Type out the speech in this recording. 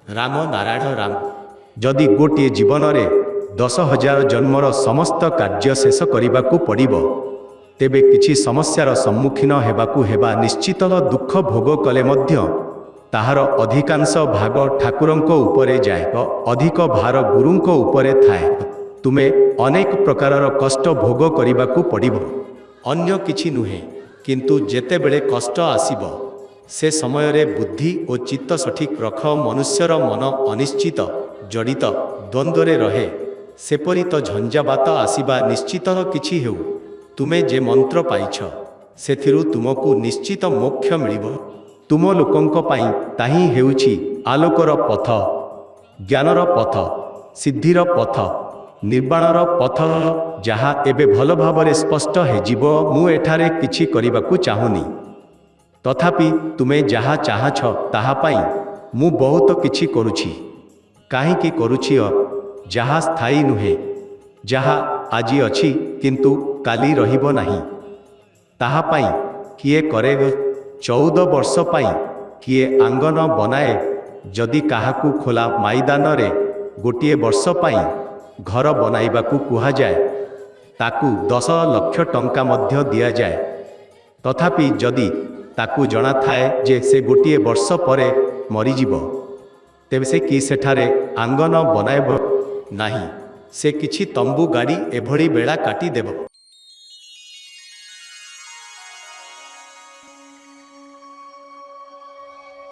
राम नारायण राम। जदि गोटे जीवन में 10,000 जन्मर समस्त कार्य शेष करने को पड़ो तेबे किछि समस्यार सम्मुखीन हेबाकु हेबा निश्चित। दुख भोग कले मध्य ताहार अधिकांश भाग ठाकुरंको उपरे जाए, अधिक भार गुरुंको उपरे थाए। तुमे अनेक प्रकारर कष्ट भोग करने को पड़ो, अन्य किछि नुहे। किंतु जेतेबेले कष्ट आसीबो से समय रे बुद्धि और चित्त सठिक रख। मनुष्यर मन अनिश्चित जड़ित द्वंद्वरे रहे, सेपरी तो झंझाबात आसीबा निश्चित। किछि हेउ तुमे जे मंत्र पाइछ सेथिरु तुमको निश्चित मोक्ष मिलिबो। तुम लोकंक पाई ताही हेउछि आलोकर पथ, ज्ञानर पथ, सिद्धिर पथ, निर्वाणर पथ, जहा एबे भल भावरे स्पष्ट हे जीवो। मु एठारे किछि करिबाकु चाहुनी, तथापि तुमे जहा चाहछ ताहा पाई मु बहुत किछि करुछि। काहीकि करुछि जहा स्थायी नुहे, जहा आजी अछि किंतु काली रहिबो नाही, ताहा पाई किए करे 14 वर्ष पाई किए आंगन बनाए। जदि काहाकू खोला मैदान रे गोटे वर्ष पाई घर बनाइबाकू कुहा जाए ताकू 10 लाख टंका मध्य दिया जाए। तथापि जदि ताकू जଣା थाए जे से गोटे वर्ष परे मरीजिबो तेबे से कि सेठारे आंगन बनाइब नाही, से किछि तंबू गाड़ी एभली बेला काटी देबो।